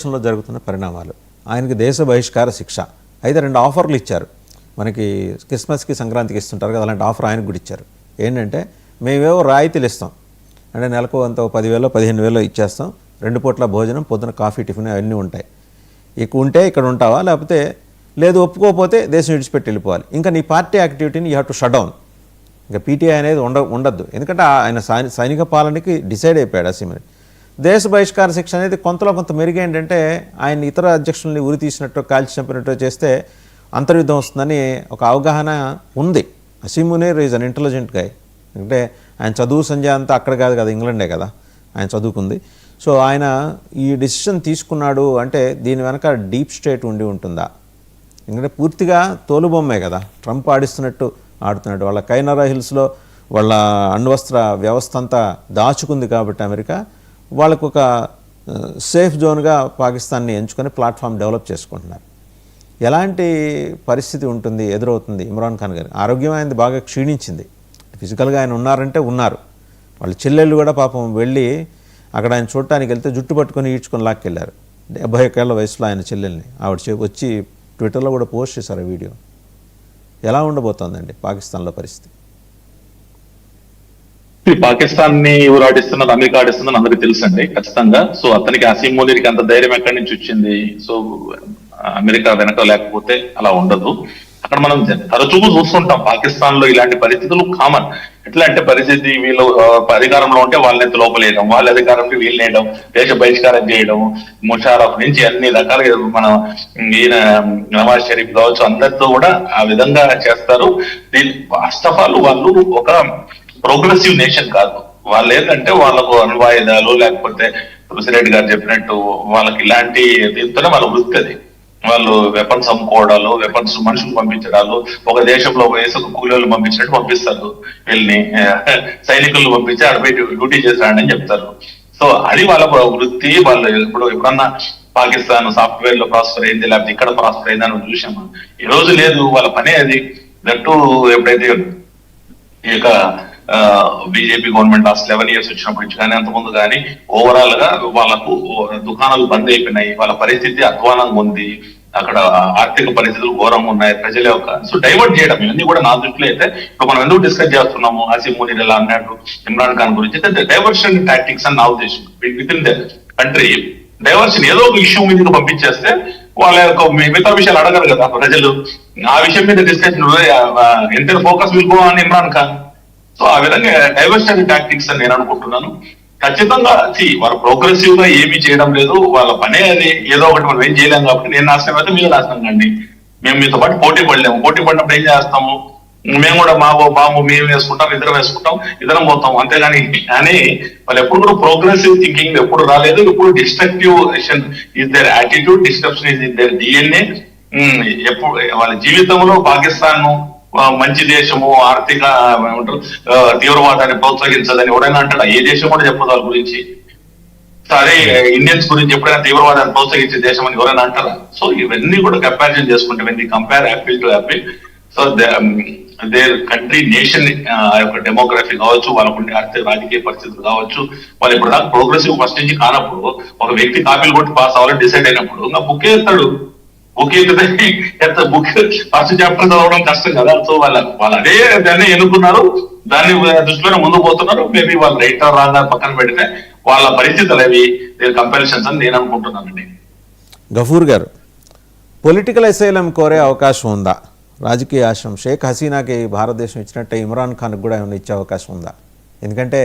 దేశంలో జరుగుతున్న పరిణామాలు. ఆయనకి దేశ బహిష్కార శిక్ష. అయితే 2 ఆఫర్లు ఇచ్చారు. మనకి క్రిస్మస్కి సంక్రాంతికి ఇస్తుంటారు కదా, అలాంటి ఆఫర్ ఆయనకు కూడా ఇచ్చారు. ఏంటంటే మేమేవో రాయితీలు ఇస్తాం, అంటే నెలకు అంత 10,000 15,000 ఇచ్చేస్తాం, 2 పూట్ల భోజనం, పొద్దున కాఫీ టిఫిన్ అవన్నీ ఉంటాయి. ఇక ఉంటే ఇక్కడ ఉంటావా, లేకపోతే లేదు ఒప్పుకోకపోతే దేశం విడిచిపెట్టి వెళ్ళిపోవాలి. ఇంకా నీ పార్టీ యాక్టివిటీని you have to shut down. ఇంకా పీటీఐ అనేది ఉండద్దు. ఎందుకంటే ఆయన సైనిక పాలనకి డిసైడ్ అయిపోయాడు అసెంబ్లీ. దేశ బహిష్కార శిక్ష అనేది కొంతలో కొంత మెరుగేంటంటే ఆయన ఇతర అధ్యక్షుల్ని ఉరి తీసినట్టు కాల్చి చంపినట్టు చేస్తే అంతర్యుద్ధం వస్తుందని ఒక అవగాహన ఉంది. Asim Munir is an intelligent guy. అంటే ఆయన చదువు సంజయ్ అంతా అక్కడ కాదు కదా, ఇంగ్లాండే కదా ఆయన చదువుకుంది. సో ఆయన ఈ డెసిషన్ తీసుకున్నాడు అంటే దీని వెనక డీప్ స్టేట్ ఉండి ఉంటుందా? ఎందుకంటే పూర్తిగా తోలుబొమ్మే కదా, ట్రంప్ ఆడిస్తున్నట్టు ఆడుతున్నాడు. వాళ్ళ కైనరా హిల్స్లో వాళ్ళ అణ్వస్త్ర వ్యవస్థ అంతా దాచుకుంది కాబట్టి అమెరికా వాళ్ళకు ఒక సేఫ్ జోన్గా పాకిస్తాన్ని ఎంచుకొని ప్లాట్ఫామ్ డెవలప్ చేసుకుంటున్నారు. ఎలాంటి పరిస్థితి ఉంటుంది ఎదురవుతుంది ఇమ్రాన్ ఖాన్ గారు? ఆరోగ్యం ఆయనది బాగా క్షీణించింది. ఫిజికల్గా ఆయన ఉన్నారంటే ఉన్నారు. వాళ్ళ చెల్లెళ్ళు కూడా పాపం వెళ్ళి అక్కడ ఆయన చూడటానికి వెళ్తే జుట్టు పట్టుకొని ఈడ్చుకొని లాక్కెళ్ళారు. 71 ఏళ్ల వయసులో ఆయన చెల్లెల్ని ఆవిడ వచ్చి ట్విట్టర్లో కూడా పోస్ట్ చేశారు ఆ వీడియో. ఎలా ఉండబోతోందండి పాకిస్తాన్లో పరిస్థితి? పాకిస్తాన్ ని ఎవరు ఆడిస్తున్నారు, అమెరికా ఆడిస్తున్నారు అందరికి తెలుసండి ఖచ్చితంగా. సో అతనికి అసీం మునీర్కి అంత ధైర్యం ఎక్కడి నుంచి వచ్చింది? సో అమెరికా వెనక లేకపోతే అలా ఉండదు. అక్కడ మనం తరచుగా చూస్తుంటాం పాకిస్తాన్ లో ఇలాంటి పరిస్థితులు కామన్. ఎట్లా అంటే పరిస్థితి వీళ్ళు అధికారంలో ఉంటే వాళ్ళని లోపలేయడం, వాళ్ళ అధికారంలో వీళ్ళు వేయడం, దేశ బహిష్కారం చేయడం, ముషారఫ్ నుంచి అన్ని రకాలుగా మన ఈయన నవాజ్ షరీఫ్ కావచ్చు అందరితో కూడా ఆ విధంగా చేస్తారు. ఫస్ట్ ఆఫ్ ఆల్ వాళ్ళు ఒక ప్రోగ్రెసివ్ నేషన్ కాదు. వాళ్ళు ఏంటంటే వాళ్ళకు అణ్వాయుధాలు లేకపోతే ప్రెసిడెంట్ గారు చెప్పినట్టు వాళ్ళకి ఇలాంటి దీంతోనే వాళ్ళ వృత్తి అది. వాళ్ళు వెపన్స్ అమ్ముకోవడాలు, వెపన్స్ మనుషులు పంపించడాలు, ఒక దేశంలో వేసి ఒక కూలీలు పంపించినట్టు పంపిస్తారు. వీళ్ళని సైనికులను పంపించి అడపై డ్యూటీ చేశారని చెప్తారు. సో అది వాళ్ళ వృత్తి. వాళ్ళు ఎప్పుడన్నా పాకిస్తాన్ సాఫ్ట్వేర్ లో ప్రాస్పర్ అయింది లేకపోతే ఇక్కడ ప్రాస్పర్ అయింది అని చూసాము. ఈ రోజు లేదు, వాళ్ళ పనే అది. దట్టు ఎప్పుడైతే ఈ యొక్క బీజేపీ గవర్నమెంట్ లాస్ట్ 11 years వచ్చినప్పటి నుంచి కానీ అంతకుముందు కానీ ఓవరాల్ గా వాళ్ళకు దుకాణాలు బంద్ అయిపోయినాయి, వాళ్ళ పరిస్థితి అధ్వానంగా ఉంది, అక్కడ ఆర్థిక పరిస్థితులు ఘోరంగా ఉన్నాయి. ప్రజల యొక్క సో డైవర్ట్ చేయడం ఇవన్నీ కూడా నా దృష్టిలో అయితే ఇప్పుడు మనం ఎందుకు డిస్కస్ చేస్తున్నాము అసీం మునీర్ ఎలా అన్నాడు ఇమ్రాన్ ఖాన్ గురించి, డైవర్షన్ టాక్టిక్స్ అని నా ఉద్దేశం. With in the country diversion ఏదో ఒక ఇష్యూ మీదకి పంపించేస్తే వాళ్ళ యొక్క మిగతా విషయాలు అడగరు కదా ప్రజలు. ఆ విషయం మీద డిస్కషన్ ఎంత focus will go on Imran Khan. So ఆ విధంగా డైవర్షన్ టాక్టిక్స్ అని నేను అనుకుంటున్నాను. ఖచ్చితంగా వాళ్ళ ప్రోగ్రెసివ్ గా ఏమీ చేయడం లేదు, వాళ్ళ పనే అది. ఏదో ఒకటి మనం ఏం చేయలేము కాబట్టి నేను నాశనం అయితే మీరు నాశనం కండి. మేము మీతో పాటు పోటీ పడలేము. పోటీ పడినప్పుడు ఏం చేస్తాము, మేము కూడా మా బాబు మేము వేసుకుంటాం, ఇద్దరం వేసుకుంటాం, ఇద్దరం పోతాం, అంతేగాని అని వాళ్ళు ఎప్పుడు కూడా ప్రోగ్రెసివ్ థింకింగ్ ఎప్పుడు రాలేదు. ఇప్పుడు destructive is their attitude, disruption is their DNA. ఎప్పుడు వాళ్ళ జీవితంలో పాకిస్తాన్ మంచి దేశము, ఆర్థిక తీవ్రవాదాన్ని ప్రోత్సహించదని ఎవరైనా అంటాడా? ఏ దేశం కూడా చెప్పదు వాళ్ళ గురించి. సరే ఇండియన్స్ గురించి ఎప్పుడైనా తీవ్రవాదాన్ని ప్రోత్సహించే దేశం అని ఎవరైనా అంటారా? సో ఇవన్నీ కూడా కంపారిజన్ చేసుకుంటే when the compare Apple to Apple, so there country nation యొక్క డెమోగ్రఫీ కావచ్చు, వాళ్ళకుండే ఆర్థిక రాజకీయ పరిస్థితులు కావచ్చు, వాళ్ళు ఇప్పుడు దాకా ప్రోగ్రెసివ్ ఫస్ట్ నుంచి కానప్పుడు ఒక వ్యక్తి కాపీలు కొట్టి పాస్ అవ్వాలని డిసైడ్ అయినప్పుడు ఇంకా బుక్ వేస్తాడు. బుక్ ఎత్తే బుక్ ఫస్ట్ చాప్టర్ చదవడం కష్టం కదా. సో వాళ్ళు అదే దాన్ని ఎన్నుకున్నారు, దాన్ని దృష్టిలోనే ముందుకు పోతున్నారు. మేబీ వాళ్ళు రైట్ ఆర్ రాంగ్ పక్కన పెడితే వాళ్ళ పరిస్థితులు అవి కంపారిజన్స్ అని నేను అనుకుంటున్నానండి. గఫూర్ గారు, పొలిటికల్ అసైలం కోరే అవకాశం ఉందా? రాజకీయ ఆశ్రమం షేక్ హసీనాకి భారతదేశం ఇచ్చినట్టే ఇమ్రాన్ ఖాన్కి కూడా ఏమైనా ఇచ్చే అవకాశం ఉందా? ఎందుకంటే